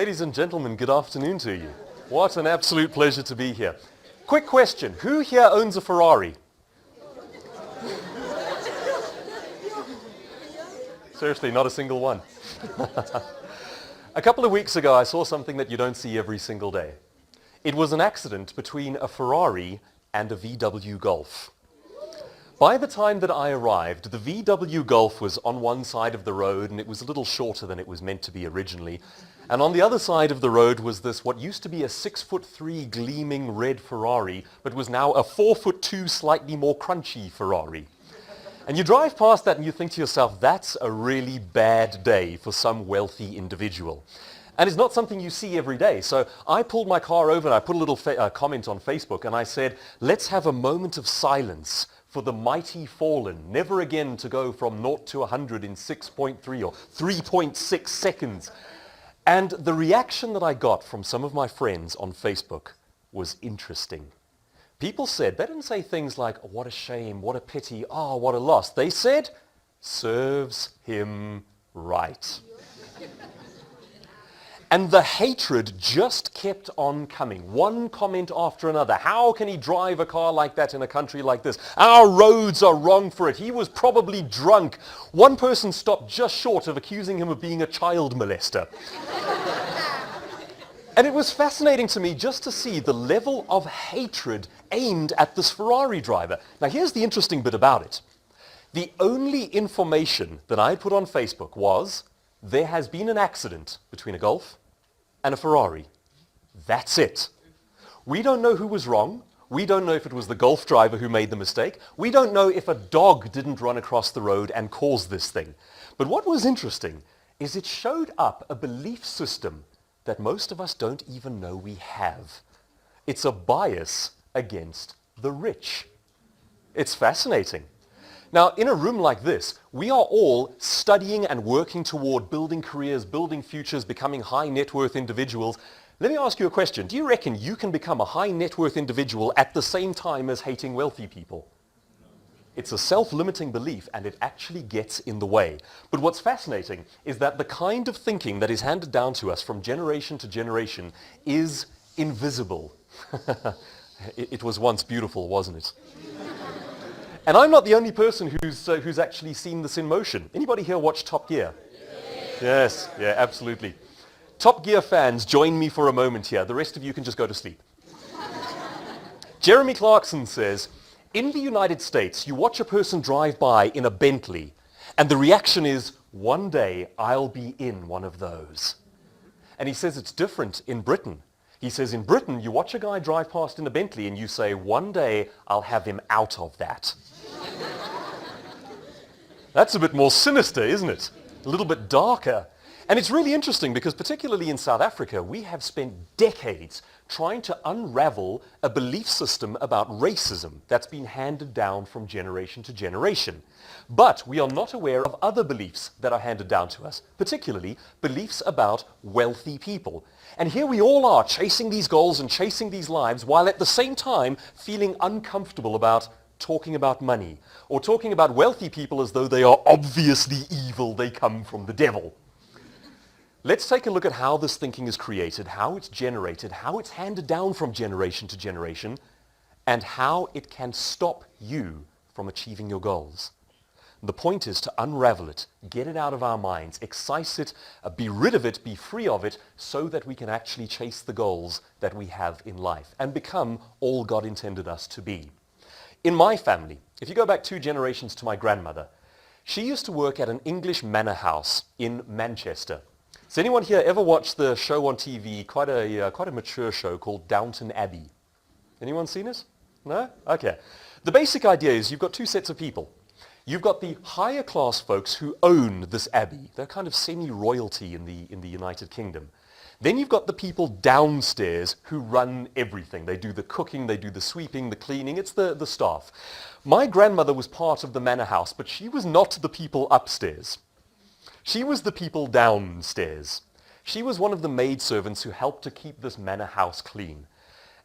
Ladies and gentlemen, good afternoon to you. What an absolute pleasure to be here. Quick question, who here owns a Ferrari? Seriously, not a single one. A couple of weeks ago, I saw something that you don't see every single day. It was an accident between a Ferrari and a VW Golf. By the time that I arrived, the VW Golf was on one side of the road and it was a little shorter than it was meant to be originally. And on the other side of the road was this, what used to be a 6'3" gleaming red Ferrari, but was now a 4'2" slightly more crunchy Ferrari. And you drive past that and you think to yourself, that's a really bad day for some wealthy individual. And it's not something you see every day. So I pulled my car over and I put a little comment on Facebook and I said, let's have a moment of silence for the mighty fallen, never again to go from 0 to 100 in 6.3 or 3.6 seconds. And the reaction that I got from some of my friends on Facebook was interesting. People said, they didn't say things like, oh, what a shame, what a pity, oh, what a loss. They said, serves him right. And the hatred just kept on coming, one comment after another. How can he drive a car like that in a country like this? Our roads are wrong for it. He was probably drunk. One person stopped just short of accusing him of being a child molester. And it was fascinating to me just to see the level of hatred aimed at this Ferrari driver. Now here's the interesting bit about it. The only information that I put on Facebook was, there has been an accident between a Golf and a Ferrari. That's it. We don't know who was wrong. We don't know if it was the Golf driver who made the mistake. We don't know if a dog didn't run across the road and cause this thing. But what was interesting is it showed up a belief system that most of us don't even know we have. It's a bias against the rich. It's fascinating. Now, in a room like this, we are all studying and working toward building careers, building futures, becoming high net worth individuals. Let me ask you a question. Do you reckon you can become a high net worth individual at the same time as hating wealthy people? It's a self-limiting belief and it actually gets in the way. But what's fascinating is that the kind of thinking that is handed down to us from generation to generation is invisible. It was once beautiful, wasn't it? And I'm not the only person who's actually seen this in motion. Anybody here watch Top Gear? Yes, yeah, absolutely. Top Gear fans, join me for a moment here. The rest of you can just go to sleep. Jeremy Clarkson says, in the United States, you watch a person drive by in a Bentley, and the reaction is, one day I'll be in one of those. And he says it's different in Britain. He says in Britain, you watch a guy drive past in a Bentley and you say, one day I'll have him out of that. That's a bit more sinister, isn't it? A little bit darker. And it's really interesting because particularly in South Africa, we have spent decades trying to unravel a belief system about racism that's been handed down from generation to generation. But we are not aware of other beliefs that are handed down to us, particularly beliefs about wealthy people. And here we all are chasing these goals and chasing these lives while at the same time feeling uncomfortable about talking about money or talking about wealthy people as though they are obviously evil, they come from the devil. Let's take a look at how this thinking is created, how it's generated, how it's handed down from generation to generation, and how it can stop you from achieving your goals. The point is to unravel it, get it out of our minds, excise it, be rid of it, be free of it, so that we can actually chase the goals that we have in life and become all God intended us to be. In my family, if you go back 2 generations to my grandmother, she used to work at an English manor house in Manchester. Has anyone here ever watched the show on TV, quite a mature show called Downton Abbey? Anyone seen it? No? Okay. The basic idea is you've got 2 sets of people. You've got the higher class folks who own this abbey. They're kind of semi-royalty in the United Kingdom. Then you've got the people downstairs who run everything. They do the cooking, they do the sweeping, the cleaning. It's the staff. My grandmother was part of the manor house, but she was not the people upstairs. She was the people downstairs. She was one of the maidservants who helped to keep this manor house clean.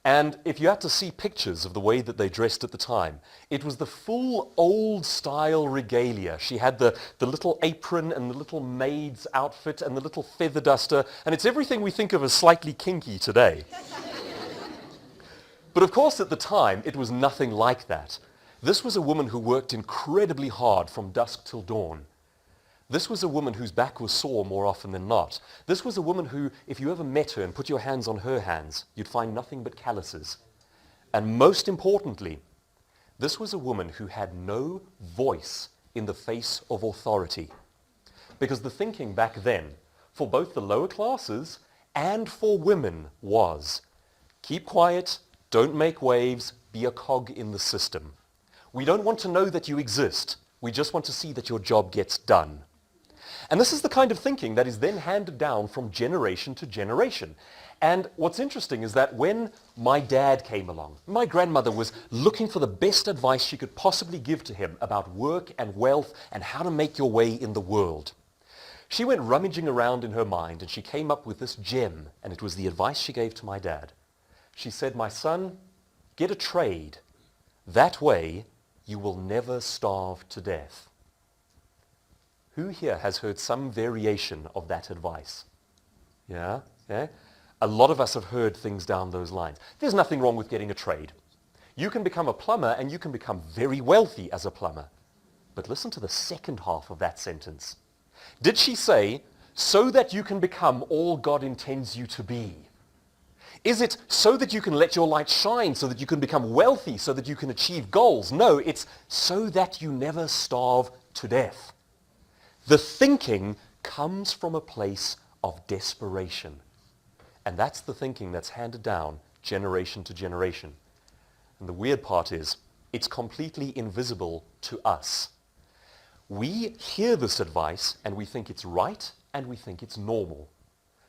And if you had to see pictures of the way that they dressed at the time, it was the full old-style regalia. She had the little apron and the little maid's outfit and the little feather duster, and it's everything we think of as slightly kinky today. But of course, at the time, it was nothing like that. This was a woman who worked incredibly hard from dusk till dawn. This was a woman whose back was sore more often than not. This was a woman who, if you ever met her and put your hands on her hands, you'd find nothing but calluses. And most importantly, this was a woman who had no voice in the face of authority. Because the thinking back then, for both the lower classes and for women, was, keep quiet, don't make waves, be a cog in the system. We don't want to know that you exist. We just want to see that your job gets done. And this is the kind of thinking that is then handed down from generation to generation. And what's interesting is that when my dad came along, my grandmother was looking for the best advice she could possibly give to him about work and wealth and how to make your way in the world. She went rummaging around in her mind and she came up with this gem, and it was the advice she gave to my dad. She said, "My son, get a trade. That way you will never starve to death." Who here has heard some variation of that advice? Yeah? A lot of us have heard things down those lines. There's nothing wrong with getting a trade. You can become a plumber and you can become very wealthy as a plumber. But listen to the second half of that sentence. Did she say, so that you can become all God intends you to be? Is it so that you can let your light shine, so that you can become wealthy, so that you can achieve goals? No, it's so that you never starve to death. The thinking comes from a place of desperation. And that's the thinking that's handed down generation to generation. And the weird part is, it's completely invisible to us. We hear this advice and we think it's right and we think it's normal.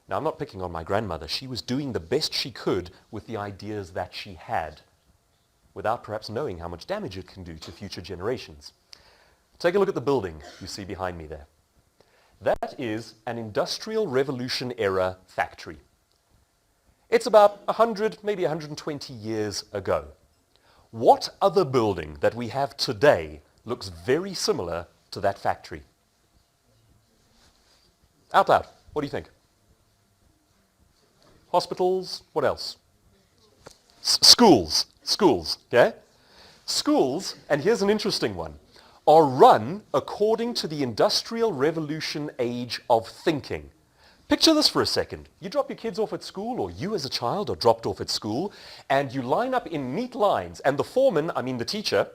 Now, I'm not picking on my grandmother. She was doing the best she could with the ideas that she had, without perhaps knowing how much damage it can do to future generations. Take a look at the building you see behind me there. That is an Industrial Revolution era factory. It's about 100, maybe 120 years ago. What other building that we have today looks very similar to that factory? Out loud, what do you think? Hospitals, what else? Schools, okay? Schools, and here's an interesting one, are run according to the Industrial Revolution age of thinking. Picture this for a second. You drop your kids off at school, or you as a child are dropped off at school, and you line up in neat lines, and the foreman, the teacher,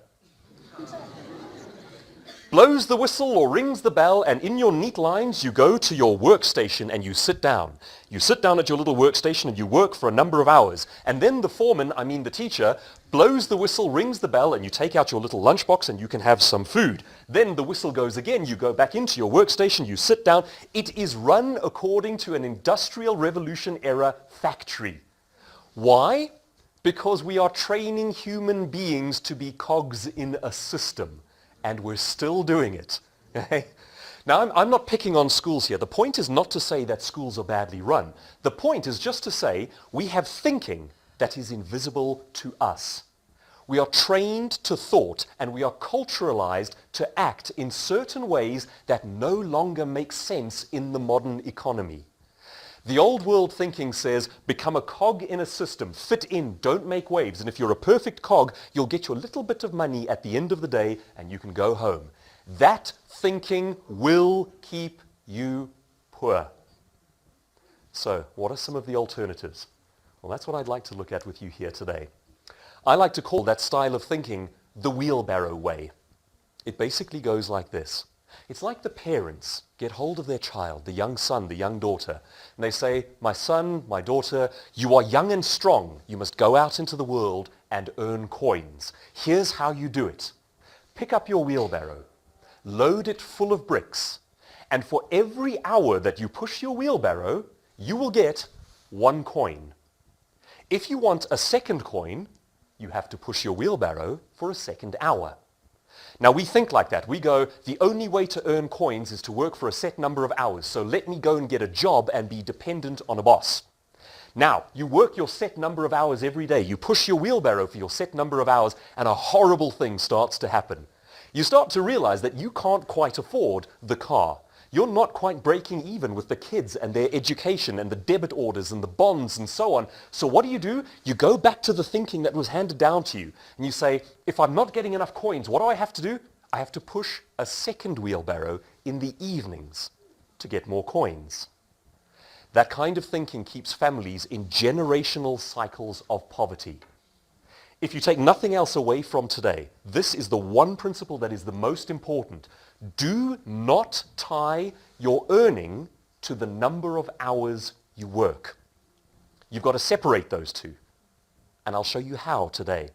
blows the whistle or rings the bell, and in your neat lines you go to your workstation and you sit down. You sit down at your little workstation and you work for a number of hours. And then the foreman, the teacher, blows the whistle, rings the bell, and you take out your little lunchbox and you can have some food. Then the whistle goes again, you go back into your workstation, you sit down. It is run according to an Industrial Revolution era factory. Why? Because we are training human beings to be cogs in a system. And we're still doing it. Now, I'm not picking on schools here. The point is not to say that schools are badly run. The point is just to say we have thinking that is invisible to us. We are trained to thought, and we are culturalized to act in certain ways that no longer make sense in the modern economy. The old world thinking says, become a cog in a system, fit in, don't make waves, and if you're a perfect cog, you'll get your little bit of money at the end of the day and you can go home. That thinking will keep you poor. So, what are some of the alternatives? Well, that's what I'd like to look at with you here today. I like to call that style of thinking the wheelbarrow way. It basically goes like this. It's like the parents get hold of their child, the young son, the young daughter, and they say, my son, my daughter, you are young and strong. You must go out into the world and earn coins. Here's how you do it. Pick up your wheelbarrow, load it full of bricks, and for every hour that you push your wheelbarrow, you will get 1 coin. If you want a second coin, you have to push your wheelbarrow for a second hour. Now we think like that. We go, the only way to earn coins is to work for a set number of hours, so let me go and get a job and be dependent on a boss. Now, you work your set number of hours every day. You push your wheelbarrow for your set number of hours, and a horrible thing starts to happen. You start to realize that you can't quite afford the car. You're not quite breaking even with the kids and their education and the debit orders and the bonds and so on. So what do? You go back to the thinking that was handed down to you, and you say, if I'm not getting enough coins, what do I have to do? I have to push a second wheelbarrow in the evenings to get more coins. That kind of thinking keeps families in generational cycles of poverty. If you take nothing else away from today, this is the one principle that is the most important. Do not tie your earning to the number of hours you work. You've got to separate those two. And I'll show you how today.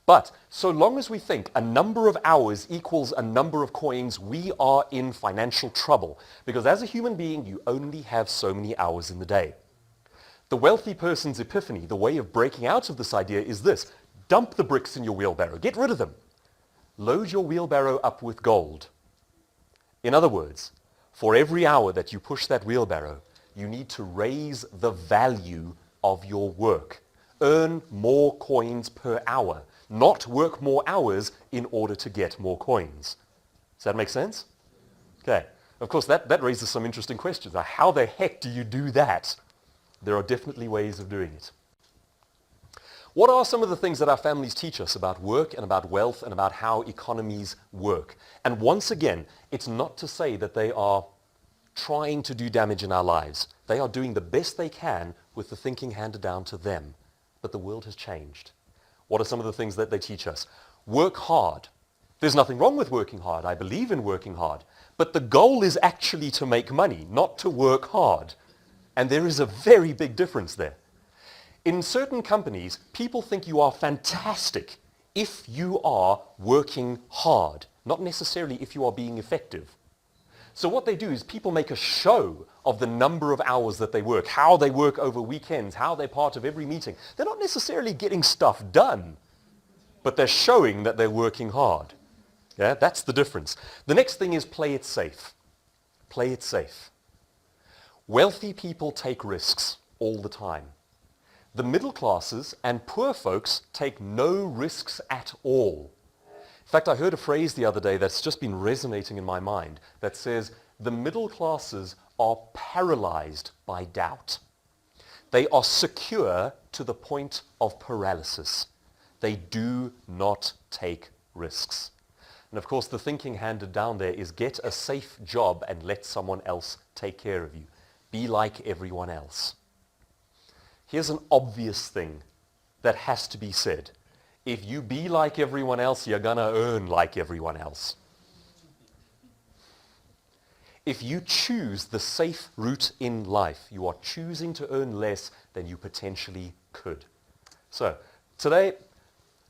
But so long as we think a number of hours equals a number of coins, we are in financial trouble. Because as a human being, you only have so many hours in the day. The wealthy person's epiphany, the way of breaking out of this idea is this. Dump the bricks in your wheelbarrow. Get rid of them. Load your wheelbarrow up with gold. In other words, for every hour that you push that wheelbarrow, you need to raise the value of your work. Earn more coins per hour, not work more hours in order to get more coins. Does that make sense? Okay. Of course, that raises some interesting questions. How the heck do you do that? There are definitely ways of doing it. What are some of the things that our families teach us about work and about wealth and about how economies work? And once again, it's not to say that they are trying to do damage in our lives. They are doing the best they can with the thinking handed down to them. But the world has changed. What are some of the things that they teach us? Work hard. There's nothing wrong with working hard. I believe in working hard. But the goal is actually to make money, not to work hard. And there is a very big difference there. In certain companies, people think you are fantastic if you are working hard, not necessarily if you are being effective. So what they do is people make a show of the number of hours that they work, how they work over weekends, how they're part of every meeting. They're not necessarily getting stuff done, but they're showing that they're working hard. Yeah, that's the difference. The next thing is play it safe. Play it safe. Wealthy people take risks all the time. The middle classes and poor folks take no risks at all. In fact, I heard a phrase the other day that's just been resonating in my mind that says the middle classes are paralyzed by doubt. They are secure to the point of paralysis. They do not take risks. And of course, the thinking handed down there is get a safe job and let someone else take care of you. Be like everyone else. Here's an obvious thing that has to be said. If you be like everyone else, you're going to earn like everyone else. If you choose the safe route in life, you are choosing to earn less than you potentially could. So, today,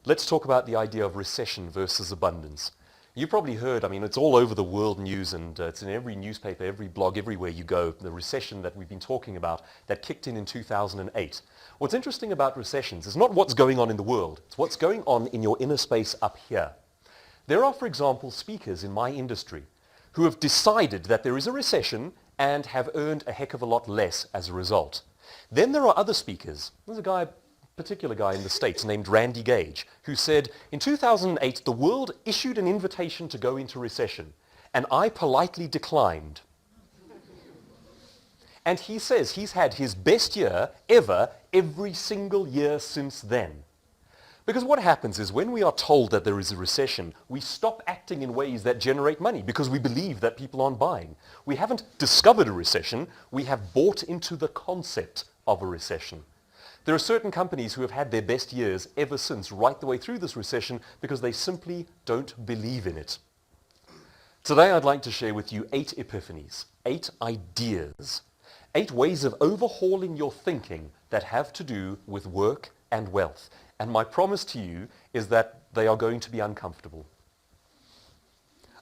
let's talk about the idea of recession versus abundance. You probably heard, it's all over the world news and it's in every newspaper, every blog, everywhere you go, the recession that we've been talking about that kicked in 2008. What's interesting about recessions is not what's going on in the world, it's what's going on in your inner space up here. There are, for example, speakers in my industry who have decided that there is a recession and have earned a heck of a lot less as a result. Then there are other speakers. There's a particular guy in the States named Randy Gage, who said, in 2008, the world issued an invitation to go into recession, and I politely declined. And he says he's had his best year ever every single year since then. Because what happens is when we are told that there is a recession, we stop acting in ways that generate money because we believe that people aren't buying. We haven't discovered a recession, we have bought into the concept of a recession. There are certain companies who have had their best years ever since, right the way through this recession, because they simply don't believe in it. Today I'd like to share with you 8 epiphanies, 8 ideas, 8 ways of overhauling your thinking that have to do with work and wealth. And my promise to you is that they are going to be uncomfortable.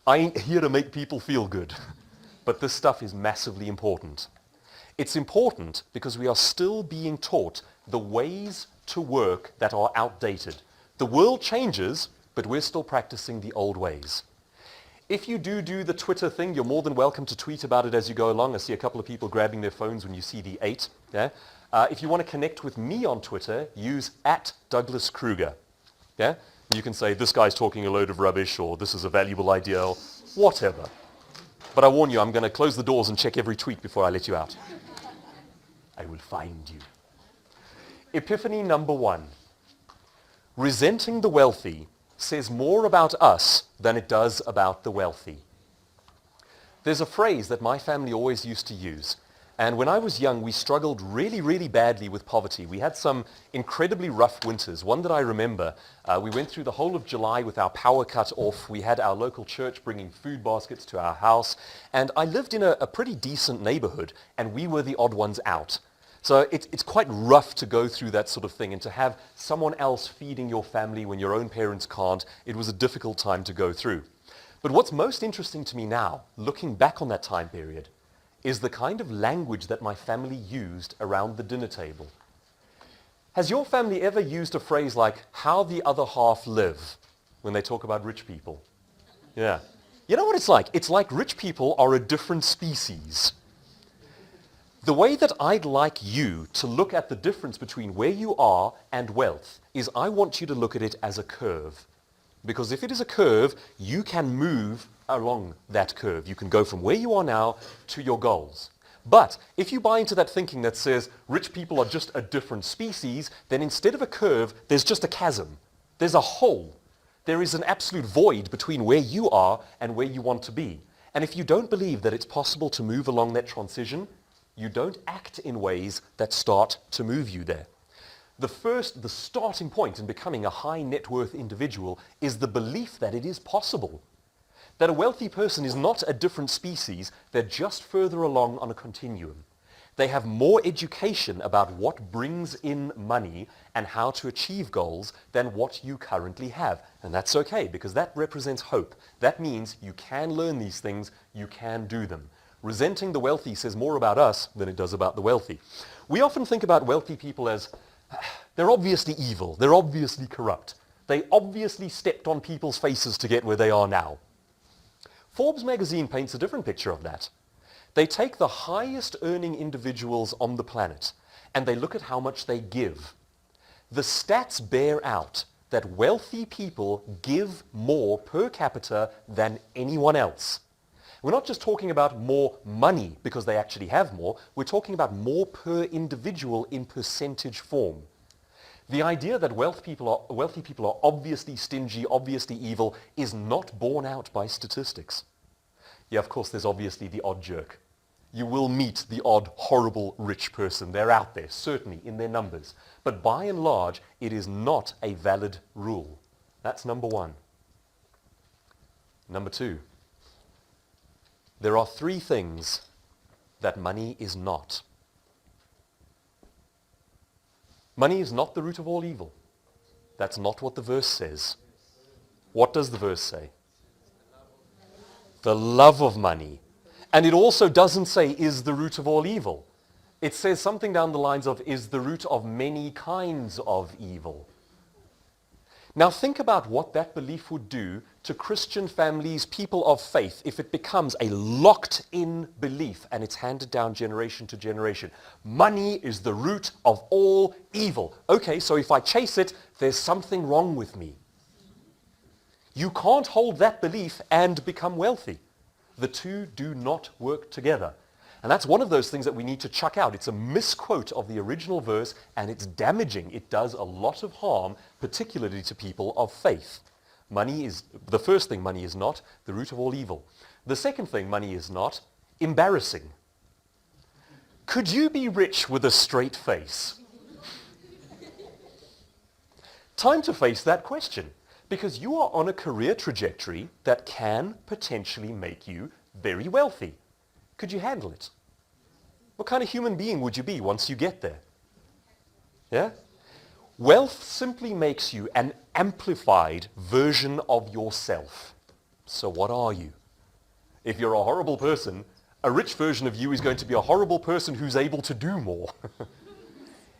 I ain't here to make people feel good, but this stuff is massively important. It's important because we are still being taught the ways to work that are outdated. The world changes, but we're still practicing the old ways. If you do the Twitter thing, you're more than welcome to tweet about it as you go along. I see a couple of people grabbing their phones when you see the 8. Yeah? If you want to connect with me on Twitter, use @DouglasKruger. Yeah? You can say, this guy's talking a load of rubbish, or this is a valuable idea, or whatever. But I warn you, I'm going to close the doors and check every tweet before I let you out. I will find you. Epiphany number 1. Resenting the wealthy says more about us than it does about the wealthy. There's a phrase that my family always used to use. And when I was young, we struggled really, really badly with poverty. We had some incredibly rough winters. One that I remember, we went through the whole of July with our power cut off. We had our local church bringing food baskets to our house. And I lived in a pretty decent neighborhood, and we were the odd ones out. So it's quite rough to go through that sort of thing, and to have someone else feeding your family when your own parents can't, it was a difficult time to go through. But what's most interesting to me now, looking back on that time period, is the kind of language that my family used around the dinner table. Has your family ever used a phrase like, how the other half live, when they talk about rich people? Yeah. You know what it's like? It's like rich people are a different species. The way that I'd like you to look at the difference between where you are and wealth is I want you to look at it as a curve. Because if it is a curve, you can move along that curve. You can go from where you are now to your goals. But if you buy into that thinking that says rich people are just a different species, then instead of a curve, there's just a chasm. There's a hole. There is an absolute void between where you are and where you want to be. And if you don't believe that it's possible to move along that transition, you don't act in ways that start to move you there. The starting point in becoming a high net worth individual is the belief that it is possible. That a wealthy person is not a different species, they're just further along on a continuum. They have more education about what brings in money and how to achieve goals than what you currently have. And that's okay, because that represents hope. That means you can learn these things, you can do them. Resenting the wealthy says more about us than it does about the wealthy. We often think about wealthy people as, they're obviously evil, they're obviously corrupt. They obviously stepped on people's faces to get where they are now. Forbes magazine paints a different picture of that. They take the highest earning individuals on the planet and they look at how much they give. The stats bear out that wealthy people give more per capita than anyone else. We're not just talking about more money because they actually have more. We're talking about more per individual in percentage form. The idea that wealthy people are obviously stingy, obviously evil, is not borne out by statistics. Yeah, of course, there's obviously the odd jerk. You will meet the odd, horrible, rich person. They're out there, certainly, in their numbers. But by and large, it is not a valid rule. That's number 1. Number 2. There are 3 things that money is not. Money is not the root of all evil. That's not what the verse says. What does the verse say? The love of money. And it also doesn't say is the root of all evil. It says something down the lines of is the root of many kinds of evil. Now think about what that belief would do to Christian families, people of faith, if it becomes a locked-in belief and it's handed down generation to generation. Money is the root of all evil. Okay, so if I chase it, there's something wrong with me. You can't hold that belief and become wealthy. The two do not work together. And that's one of those things that we need to chuck out. It's a misquote of the original verse, and it's damaging. It does a lot of harm, particularly to people of faith. Money is, the first thing money is not, the root of all evil. The second thing money is not, embarrassing. Could you be rich with a straight face? Time to face that question, because you are on a career trajectory that can potentially make you very wealthy. Could you handle it? What kind of human being would you be once you get there? Yeah? Wealth simply makes you an amplified version of yourself. So what are you? If you're a horrible person, a rich version of you is going to be a horrible person who's able to do more.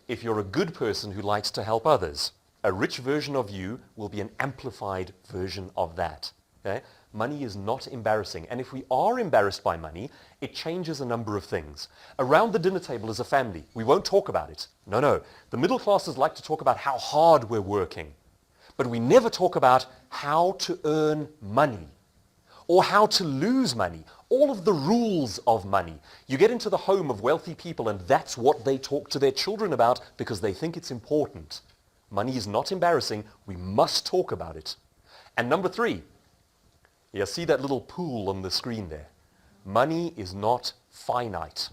If you're a good person who likes to help others, a rich version of you will be an amplified version of that. Okay? Money is not embarrassing. And if we are embarrassed by money, it changes a number of things. Around the dinner table as a family, we won't talk about it. No. The middle classes like to talk about how hard we're working. But we never talk about how to earn money or how to lose money, all of the rules of money. You get into the home of wealthy people and that's what they talk to their children about because they think it's important. Money is not embarrassing. We must talk about it. And number 3, you see that little pool on the screen there? Money is not finite.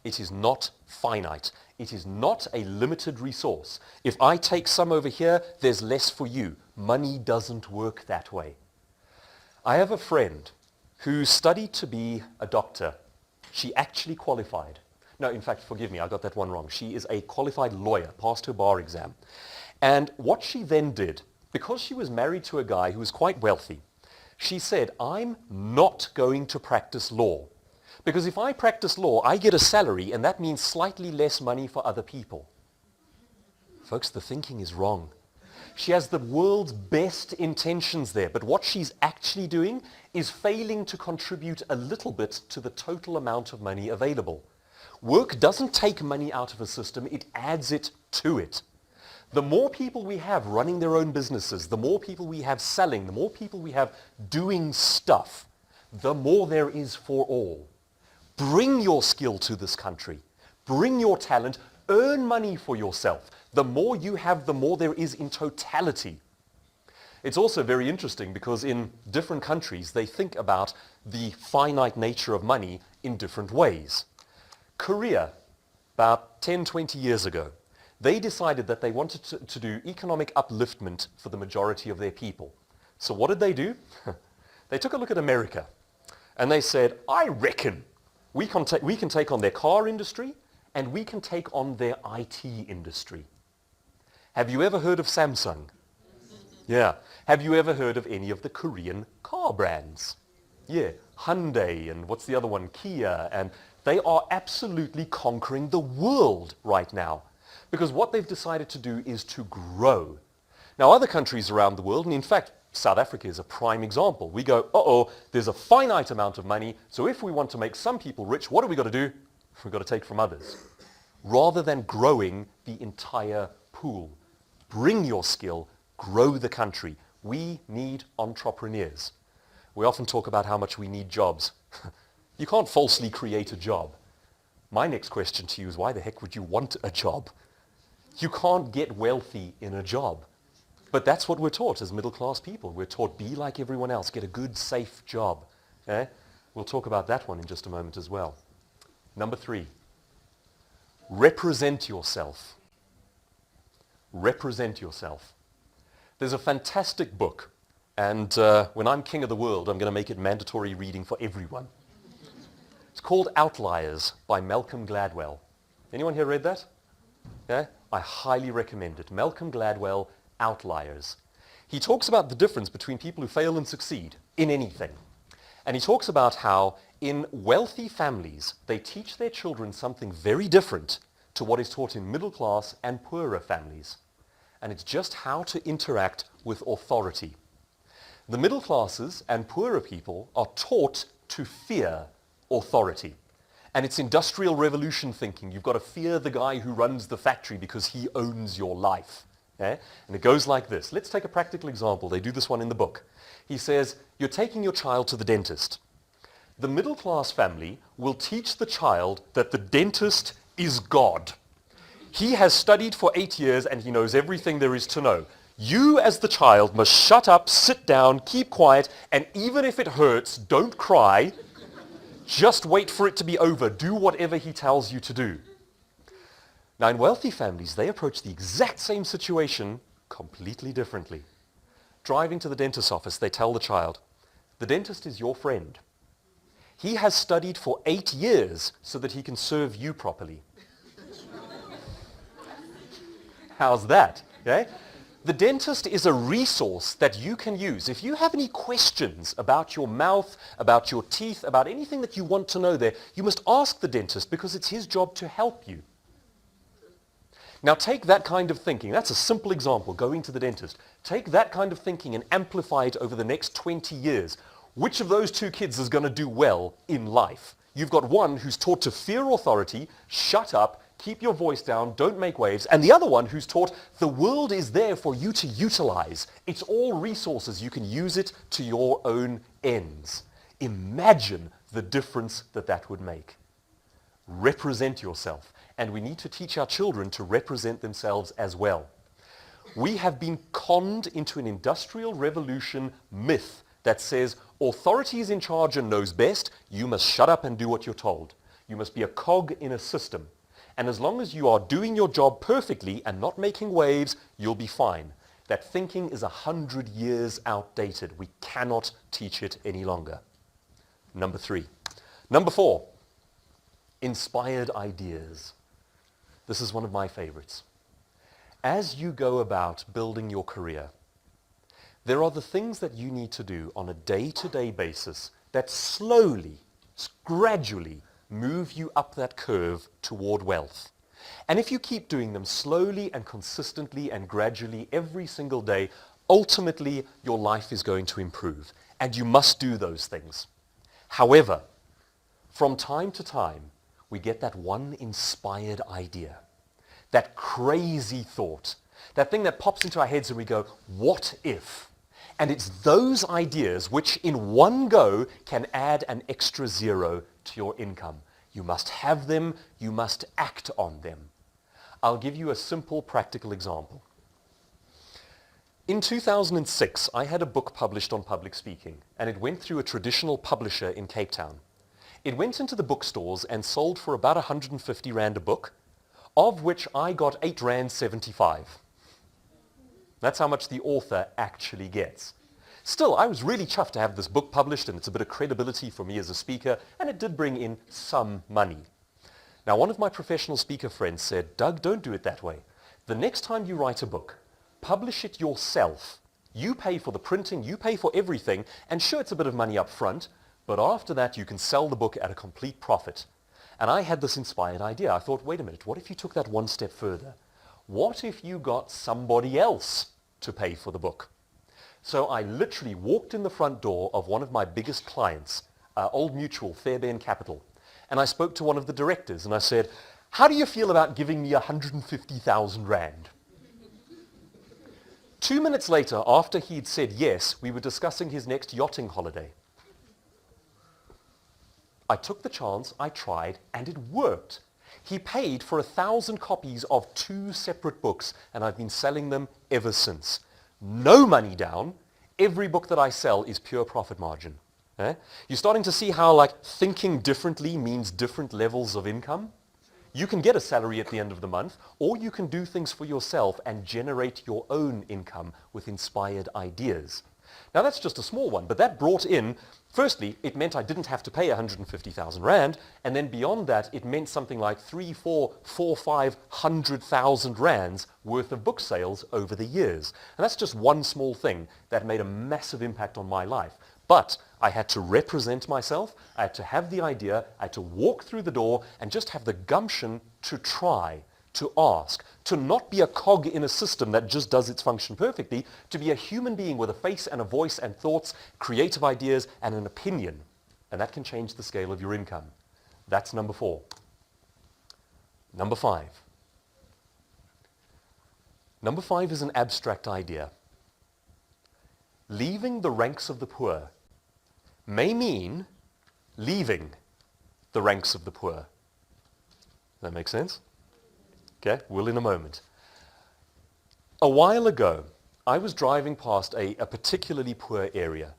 It is not finite. It is not a limited resource. If I take some over here, there's less for you. Money doesn't work that way. I have a friend who studied to be a doctor. She actually qualified. No, in fact, forgive me, I got that one wrong. She is a qualified lawyer, passed her bar exam. And what she then did, because she was married to a guy who was quite wealthy, she said, I'm not going to practice law. Because if I practice law, I get a salary, and that means slightly less money for other people. Folks, the thinking is wrong. She has the world's best intentions there, but what she's actually doing is failing to contribute a little bit to the total amount of money available. Work doesn't take money out of a system, it adds it to it. The more people we have running their own businesses, the more people we have selling, the more people we have doing stuff, the more there is for all. Bring your skill to this country. Bring your talent. Earn money for yourself. The more you have, the more there is in totality. It's also very interesting because in different countries, they think about the finite nature of money in different ways. Korea, about 10, 20 years ago, they decided that they wanted to do economic upliftment for the majority of their people. So what did they do? They took a look at America and they said, I reckon we can take on their car industry and we can take on their IT industry. Have you ever heard of Samsung? Yeah. Have you ever heard of any of the Korean car brands? Yeah. Hyundai and what's the other one? Kia. And they are absolutely conquering the world right now. Because what they've decided to do is to grow. Now, other countries around the world, and in fact, South Africa is a prime example. We go, there's a finite amount of money, so if we want to make some people rich, what do we got to do? We've got to take from others. Rather than growing the entire pool. Bring your skill, grow the country. We need entrepreneurs. We often talk about how much we need jobs. You can't falsely create a job. My next question to you is, why the heck would you want a job? You can't get wealthy in a job. But that's what we're taught as middle-class people. We're taught, be like everyone else, get a good, safe job. Okay? We'll talk about that one in just a moment as well. Number 3, represent yourself. Represent yourself. There's a fantastic book, and when I'm king of the world, I'm going to make it mandatory reading for everyone. It's called Outliers by Malcolm Gladwell. Anyone here read that? Yeah? I highly recommend it. Malcolm Gladwell, Outliers. He talks about the difference between people who fail and succeed in anything. And he talks about how in wealthy families, they teach their children something very different to what is taught in middle class and poorer families. And it's just how to interact with authority. The middle classes and poorer people are taught to fear authority. And it's industrial revolution thinking. You've got to fear the guy who runs the factory because he owns your life. Okay? And it goes like this. Let's take a practical example. They do this one in the book. He says, you're taking your child to the dentist. The middle class family will teach the child that the dentist is God. He has studied for 8 years and he knows everything there is to know. You as the child must shut up, sit down, keep quiet, and even if it hurts, don't cry. Just wait for it to be over. Do whatever he tells you to do. Now, in wealthy families, they approach the exact same situation completely differently. Driving to the dentist's office, they tell the child, the dentist is your friend. He has studied for 8 years so that he can serve you properly. How's that? Okay? The dentist is a resource that you can use. If you have any questions about your mouth, about your teeth, about anything that you want to know there, you must ask the dentist because it's his job to help you. Now take that kind of thinking, that's a simple example, going to the dentist. Take that kind of thinking and amplify it over the next 20 years. Which of those two kids is going to do well in life? You've got one who's taught to fear authority, shut up, keep your voice down, don't make waves, and the other one who's taught the world is there for you to utilize. It's all resources. You can use it to your own ends. Imagine the difference that would make. Represent yourself. And we need to teach our children to represent themselves as well. We have been conned into an industrial revolution myth that says authority is in charge and knows best. You must shut up and do what you're told. You must be a cog in a system. And as long as you are doing your job perfectly and not making waves, you'll be fine. That thinking is 100 years outdated. We cannot teach it any longer. Number 3. Number 4, inspired ideas. This is one of my favorites. As you go about building your career, there are the things that you need to do on a day-to-day basis that slowly, gradually move you up that curve toward wealth. And if you keep doing them slowly and consistently and gradually every single day, ultimately your life is going to improve. And you must do those things. However, from time to time, we get that one inspired idea, that crazy thought, that thing that pops into our heads and we go, what if? And it's those ideas which in one go can add an extra zero to your income. You must have them, you must act on them. I'll give you a simple practical example. In 2006, I had a book published on public speaking, and it went through a traditional publisher in Cape Town. It went into the bookstores and sold for about 150 Rand a book, of which I got 8 Rand 75. That's how much the author actually gets. Still, I was really chuffed to have this book published, and it's a bit of credibility for me as a speaker, and it did bring in some money. Now, one of my professional speaker friends said, Doug, don't do it that way. The next time you write a book, publish it yourself. You pay for the printing, you pay for everything, and sure, it's a bit of money up front, but after that, you can sell the book at a complete profit. And I had this inspired idea. I thought, wait a minute, what if you took that one step further? What if you got somebody else to pay for the book? So I literally walked in the front door of one of my biggest clients, Old Mutual, Fairbairn Capital, and I spoke to one of the directors, and I said, how do you feel about giving me 150,000 Rand? 2 minutes later, after he'd said yes, we were discussing his next yachting holiday. I took the chance, I tried, and it worked. He paid for 1,000 copies of 2 separate books, and I've been selling them ever since. No money down. Every book that I sell is pure profit margin. You're starting to see how thinking differently means different levels of income? You can get a salary at the end of the month, or you can do things for yourself and generate your own income with inspired ideas. Now that's just a small one, but that brought in, firstly, it meant I didn't have to pay 150,000 Rand, and then beyond that, it meant something like 500,000 Rands worth of book sales over the years. And that's just one small thing that made a massive impact on my life. But I had to represent myself, I had to have the idea, I had to walk through the door and just have the gumption to try, to ask, to not be a cog in a system that just does its function perfectly, to be a human being with a face and a voice and thoughts, creative ideas and an opinion. And that can change the scale of your income. That's number 4. Number 5. Number 5 is an abstract idea. Leaving the ranks of the poor may mean leaving the ranks of the poor. Does that make sense? Okay, will in a moment. A while ago, I was driving past a particularly poor area.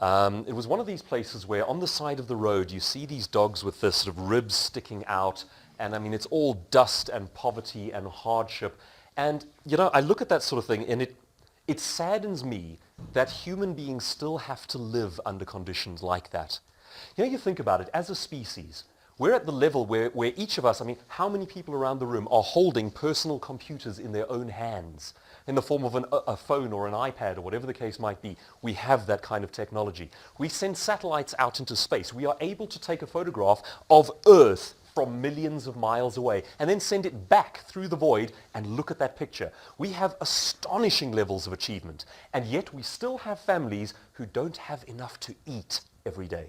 It was one of these places where on the side of the road you see these dogs with this sort of ribs sticking out, and I mean it's all dust and poverty and hardship. And I look at that sort of thing and it saddens me that human beings still have to live under conditions like that. You think about it, as a species, we're at the level where each of us, how many people around the room are holding personal computers in their own hands in the form of a phone or an iPad or whatever the case might be? We have that kind of technology. We send satellites out into space. We are able to take a photograph of Earth from millions of miles away and then send it back through the void and look at that picture. We have astonishing levels of achievement, and yet we still have families who don't have enough to eat every day.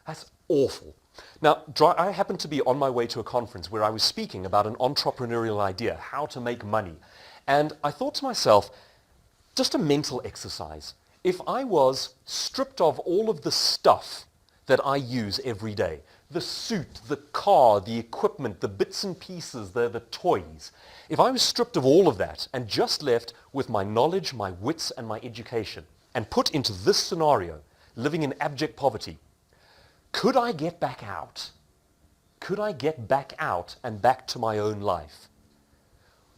That's awful. Now, I happened to be on my way to a conference where I was speaking about an entrepreneurial idea, how to make money. And I thought to myself, just a mental exercise. If I was stripped of all of the stuff that I use every day, the suit, the car, the equipment, the bits and pieces, the toys, if I was stripped of all of that and just left with my knowledge, my wits, and my education, and put into this scenario, living in abject poverty, could I get back out? Could I get back out and back to my own life?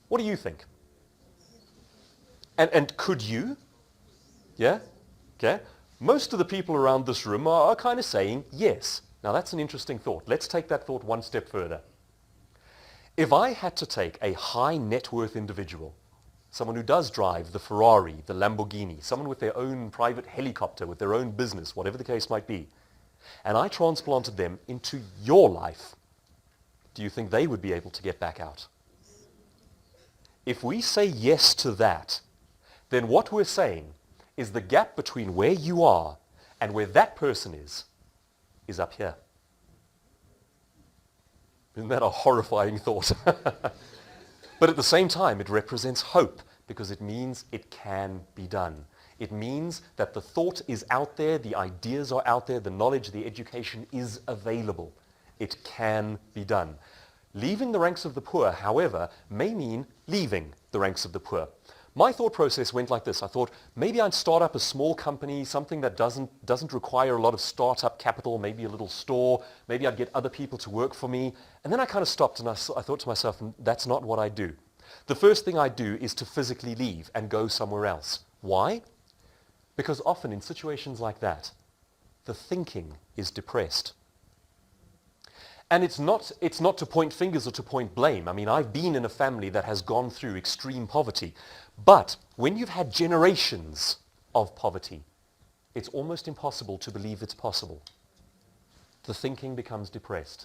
What do you think? And could you? Yeah? Okay. Most of the people around this room are kind of saying yes. Now that's an interesting thought. Let's take that thought one step further. If I had to take a high net worth individual, someone who does drive the Ferrari, the Lamborghini, someone with their own private helicopter, with their own business, whatever the case might be, and I transplanted them into your life, do you think they would be able to get back out? If we say yes to that, then what we're saying is the gap between where you are and where that person is up here. Isn't that a horrifying thought? But at the same time, it represents hope because it means it can be done. It means that the thought is out there, the ideas are out there, the knowledge, the education is available. It can be done. Leaving the ranks of the poor, however, may mean leaving the ranks of the poor. My thought process went like this. I thought maybe I'd start up a small company, something that doesn't require a lot of startup capital, maybe a little store. Maybe I'd get other people to work for me. And then I kind of stopped and I thought to myself, that's not what I do. The first thing I do is to physically leave and go somewhere else. Why? Because often in situations like that, the thinking is depressed. And it's not to point fingers or to point blame. I mean, I've been in a family that has gone through extreme poverty. But when you've had generations of poverty, it's almost impossible to believe it's possible. The thinking becomes depressed.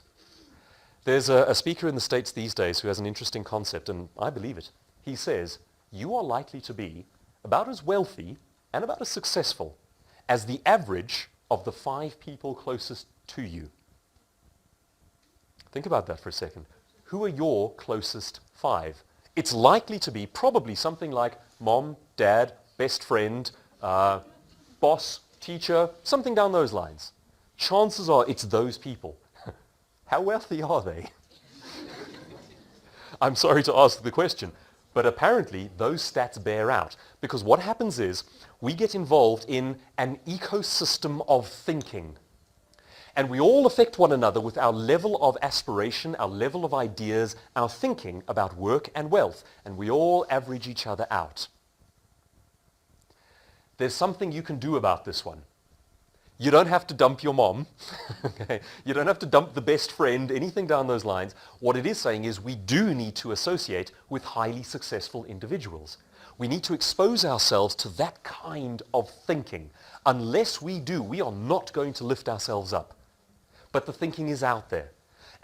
There's a speaker in the States these days who has an interesting concept, and I believe it. He says, you are likely to be about as wealthy and about as successful as the average of the 5 people closest to you. Think about that for a second. Who are your closest 5? It's likely to be probably something like mom, dad, best friend, boss, teacher, something down those lines. Chances are it's those people. How wealthy are they? I'm sorry to ask the question, but apparently those stats bear out. Because what happens is we get involved in an ecosystem of thinking. And we all affect one another with our level of aspiration, our level of ideas, our thinking about work and wealth. And we all average each other out. There's something you can do about this one. You don't have to dump your mom. Okay? You don't have to dump the best friend, anything down those lines. What it is saying is we do need to associate with highly successful individuals. We need to expose ourselves to that kind of thinking. Unless we do, we are not going to lift ourselves up. But the thinking is out there.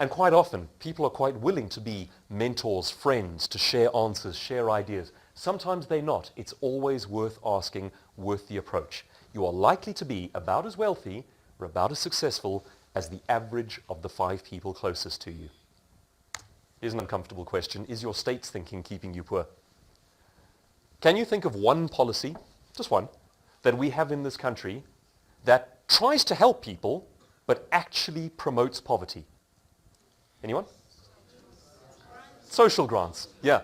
And quite often, people are quite willing to be mentors, friends, to share answers, share ideas. Sometimes they're not. It's always worth asking, worth the approach. You are likely to be about as wealthy or about as successful as the average of the 5 people closest to you. Here's an uncomfortable question. Is your state's thinking keeping you poor? Can you think of one policy, just one, that we have in this country that tries to help people but actually promotes poverty? Anyone? Social grants, yeah.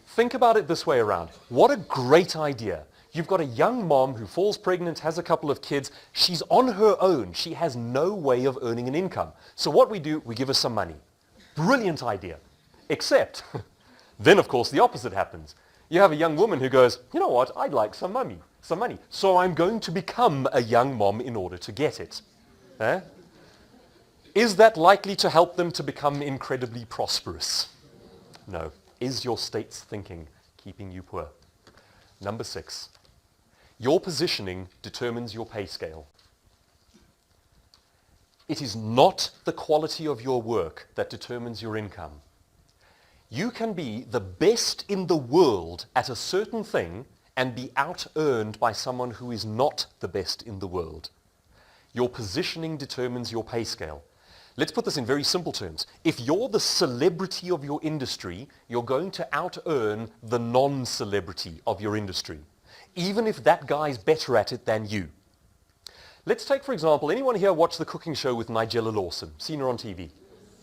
Think about it this way around. What a great idea. You've got a young mom who falls pregnant, has a couple of kids. She's on her own. She has no way of earning an income. So what we do, we give her some money. Brilliant idea. Except, then of course the opposite happens. You have a young woman who goes, you know what, I'd like some money. So I'm going to become a young mom in order to get it. Eh? Is that likely to help them to become incredibly prosperous? No. Is your state's thinking keeping you poor? Number 6. Your positioning determines your pay scale. It is not the quality of your work that determines your income. You can be the best in the world at a certain thing and be out-earned by someone who is not the best in the world. Your positioning determines your pay scale. Let's put this in very simple terms. If you're the celebrity of your industry, you're going to out-earn the non-celebrity of your industry, even if that guy's better at it than you. Let's take, for example, anyone here watch the cooking show with Nigella Lawson? Seen her on TV?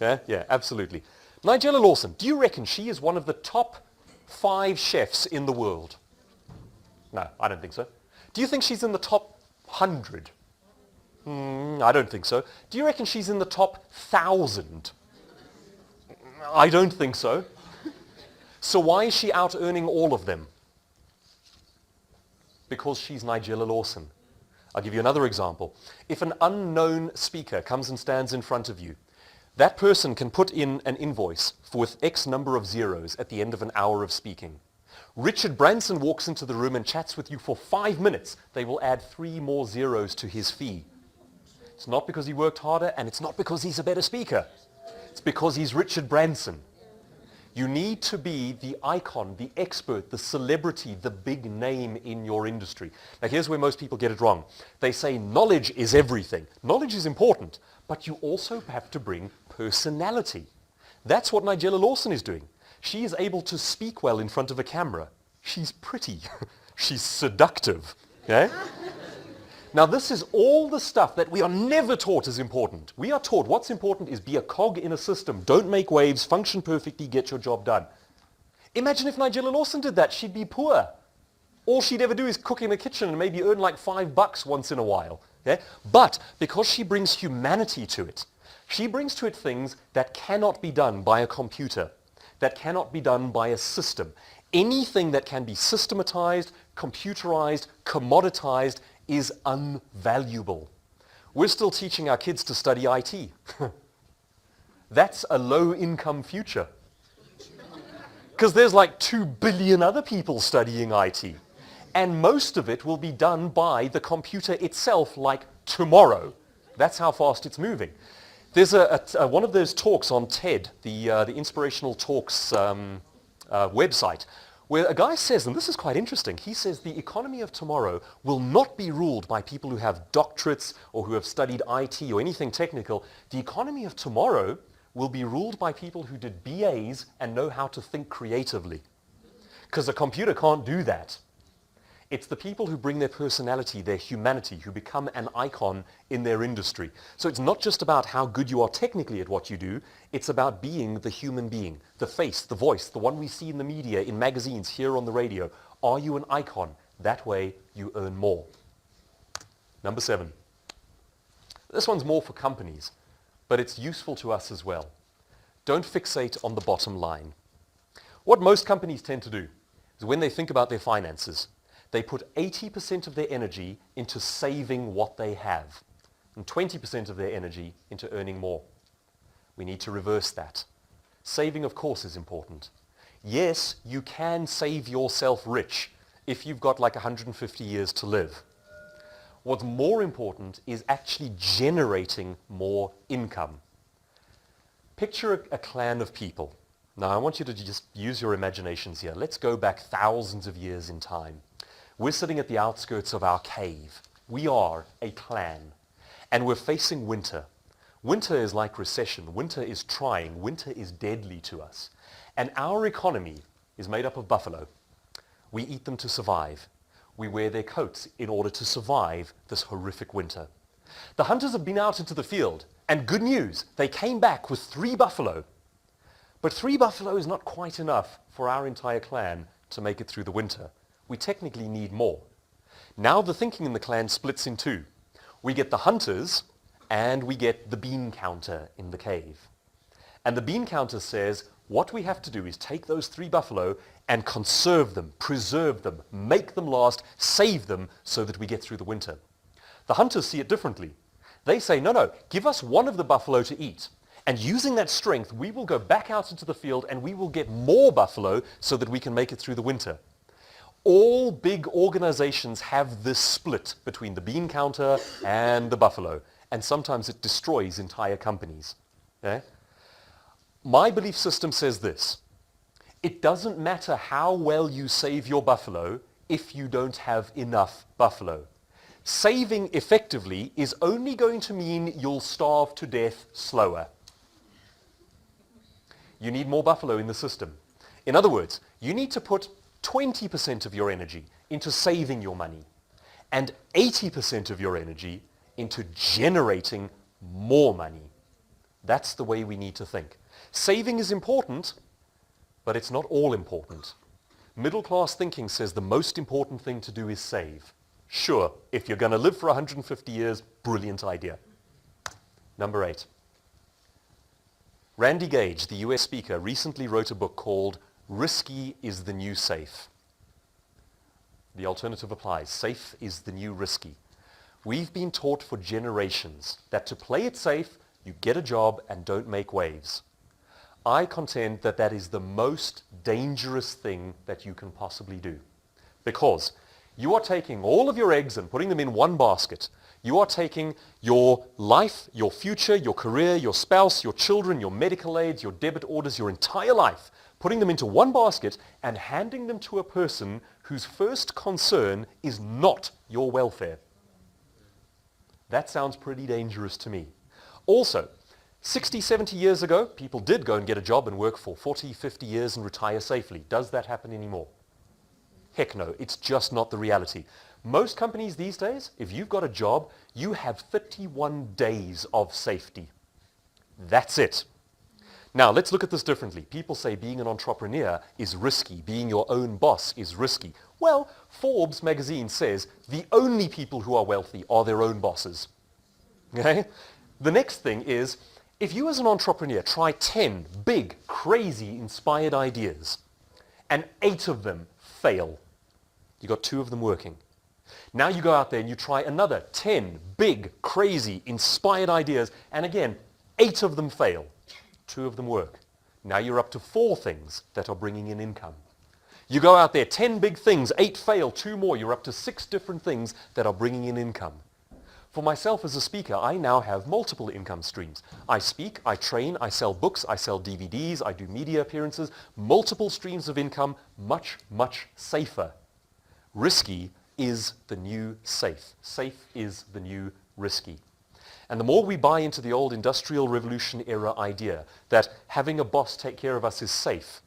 Yeah, absolutely. Nigella Lawson, do you reckon she is one of the top 5 chefs in the world? No, I don't think so. Do you think she's in the top 100? I don't think so. Do you reckon she's in the top 1,000? I don't think so. So why is she out earning all of them? Because she's Nigella Lawson. I'll give you another example. If an unknown speaker comes and stands in front of you, that person can put in an invoice with X number of zeros at the end of an hour of speaking. Richard Branson walks into the room and chats with you for 5 minutes. They will add 3 more zeros to his fee. It's not because he worked harder, and it's not because he's a better speaker. It's because he's Richard Branson. You need to be the icon, the expert, the celebrity, the big name in your industry. Now here's where most people get it wrong. They say knowledge is everything. Knowledge is important, but you also have to bring personality. That's what Nigella Lawson is doing. She is able to speak well in front of a camera. She's pretty. She's seductive. Okay? Now this is all the stuff that we are never taught is important. We are taught what's important is be a cog in a system, don't make waves, function perfectly, get your job done. Imagine if Nigella Lawson did that, she'd be poor. All she'd ever do is cook in the kitchen and maybe earn like $5 once in a while. Okay? But because she brings humanity to it, she brings to it things that cannot be done by a computer, that cannot be done by a system. Anything that can be systematized, computerized, commoditized is unvaluable. We're still teaching our kids to study IT. That's a low-income future. Because there's like 2 billion other people studying IT. And most of it will be done by the computer itself like tomorrow. That's how fast it's moving. There's one of those talks on TED, the Inspirational Talks website, where a guy says, and this is quite interesting, he says the economy of tomorrow will not be ruled by people who have doctorates or who have studied IT or anything technical. The economy of tomorrow will be ruled by people who did BAs and know how to think creatively. Because a computer can't do that. It's the people who bring their personality, their humanity, who become an icon in their industry. So it's not just about how good you are technically at what you do, it's about being the human being, the face, the voice, the one we see in the media, in magazines, here on the radio. Are you an icon? That way you earn more. Number 7. This one's more for companies, but it's useful to us as well. Don't fixate on the bottom line. What most companies tend to do is when they think about their finances, they put 80% of their energy into saving what they have and 20% of their energy into earning more. We need to reverse that. Saving, of course, is important. Yes, you can save yourself rich if you've got like 150 years to live. What's more important is actually generating more income. Picture a clan of people. Now, I want you to just use your imaginations here. Let's go back thousands of years in time. We're sitting at the outskirts of our cave. We are a clan, and we're facing winter. Winter is like recession. Winter is trying. Winter is deadly to us. And our economy is made up of buffalo. We eat them to survive. We wear their coats in order to survive this horrific winter. The hunters have been out into the field, and good news, they came back with 3 buffalo. But 3 buffalo is not quite enough for our entire clan to make it through the winter. We technically need more. Now the thinking in the clan splits in 2. We get the hunters and we get the bean counter in the cave. And the bean counter says, what we have to do is take those 3 buffalo and conserve them, preserve them, make them last, save them so that we get through the winter. The hunters see it differently. They say, no, give us one of the buffalo to eat. And using that strength, we will go back out into the field and we will get more buffalo so that we can make it through the winter. All big organizations have this split between the bean counter and the buffalo. and sometimes it destroys entire companies. Okay? My belief system says this: it doesn't matter how well you save your buffalo if you don't have enough buffalo. Saving effectively is only going to mean you'll starve to death slower. You need more buffalo in the system. In other words, you need to put 20% of your energy into saving your money and 80% of your energy into generating more money. That's the way we need to think. Saving is important, but it's not all important. Middle-class thinking says the most important thing to do is save. Sure, if you're going to live for 150 years, brilliant idea. Number 8. Randy Gage, the US speaker, recently wrote a book called Risky is the New Safe. The alternative applies. Safe is the new risky. We've been taught for generations that to play it safe, you get a job and don't make waves. I contend that that is the most dangerous thing that you can possibly do, because you are taking all of your eggs and putting them in one basket. You are taking your life, your future, your career, your spouse, your children, your medical aids, your debit orders, your entire life, putting them into one basket and handing them to a person whose first concern is not your welfare. That sounds pretty dangerous to me. Also, 60, 70 years ago, people did go and get a job and work for 40, 50 years and retire safely. Does that happen anymore? Heck no, it's just not the reality. Most companies these days, if you've got a job, you have 31 days of safety. That's it. Now, let's look at this differently. People say being an entrepreneur is risky. Being your own boss is risky. Well, Forbes magazine says the only people who are wealthy are their own bosses. Okay? The next thing is, if you as an entrepreneur try 10 big, crazy, inspired ideas, and 8 of them fail, you got 2 of them working. Now you go out there and you try another 10 big, crazy, inspired ideas, and again, 8 of them fail. 2 of them work. Now you're up to 4 things that are bringing in income. You go out there, 10 big things, 8 fail, 2 more. You're up to 6 different things that are bringing in income. For myself as a speaker, I now have multiple income streams. I speak, I train, I sell books, I sell DVDs, I do media appearances, multiple streams of income, much, much safer. Risky is the new safe. Safe is the new risky. And the more we buy into the old Industrial Revolution era idea that having a boss take care of us is safe,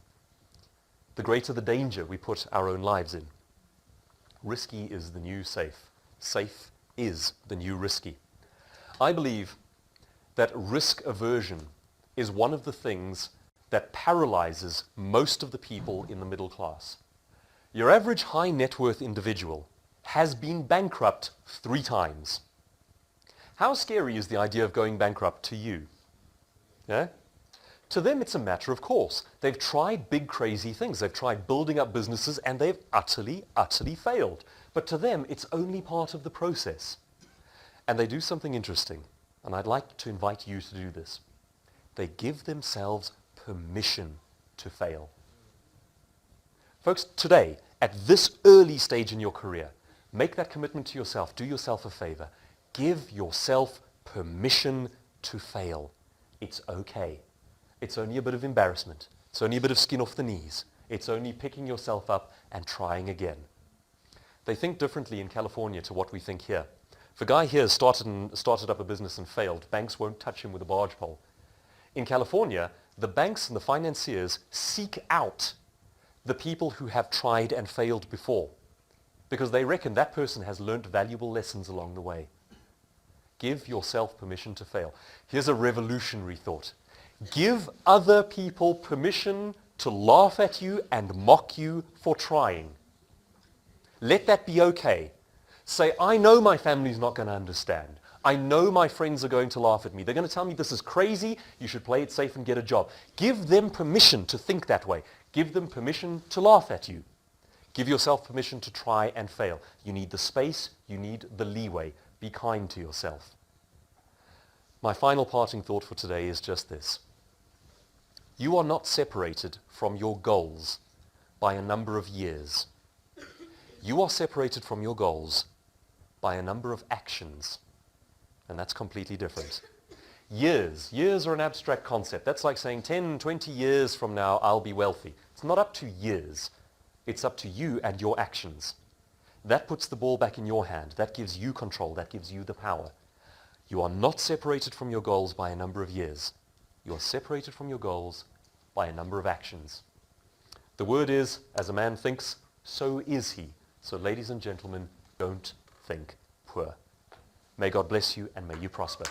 the greater the danger we put our own lives in. Risky is the new safe. Safe is the new risky. I believe that risk aversion is one of the things that paralyzes most of the people in the middle class. Your average high net worth individual has been bankrupt 3 times. How scary is the idea of going bankrupt to you? Yeah? To them, it's a matter of course. They've tried big, crazy things. They've tried building up businesses, and they've utterly, utterly failed. But to them, it's only part of the process. And they do something interesting, and I'd like to invite you to do this. They give themselves permission to fail. Folks, today, at this early stage in your career, make that commitment to yourself. Do yourself a favor. Give yourself permission to fail. It's okay. It's only a bit of embarrassment. It's only a bit of skin off the knees. It's only picking yourself up and trying again. They think differently in California to what we think here. If a guy here started up a business and failed, banks won't touch him with a barge pole. In California, the banks and the financiers seek out the people who have tried and failed before, because they reckon that person has learned valuable lessons along the way. Give yourself permission to fail. Here's a revolutionary thought. Give other people permission to laugh at you and mock you for trying. Let that be okay. Say, I know my family's not going to understand. I know my friends are going to laugh at me. They're going to tell me this is crazy. You should play it safe and get a job. Give them permission to think that way. Give them permission to laugh at you. Give yourself permission to try and fail. You need the space. You need the leeway. Be kind to yourself. My final parting thought for today is just this. You are not separated from your goals by a number of years. You are separated from your goals by a number of actions. and that's completely different. Years are an abstract concept. That's like saying 10, 20 years from now I'll be wealthy. It's not up to years. It's up to you and your actions. That puts the ball back in your hand. That gives you control. That gives you the power. You are not separated from your goals by a number of years. You are separated from your goals by a number of actions. The word is, as a man thinks, so is he. So ladies and gentlemen, don't think poor. May God bless you and may you prosper.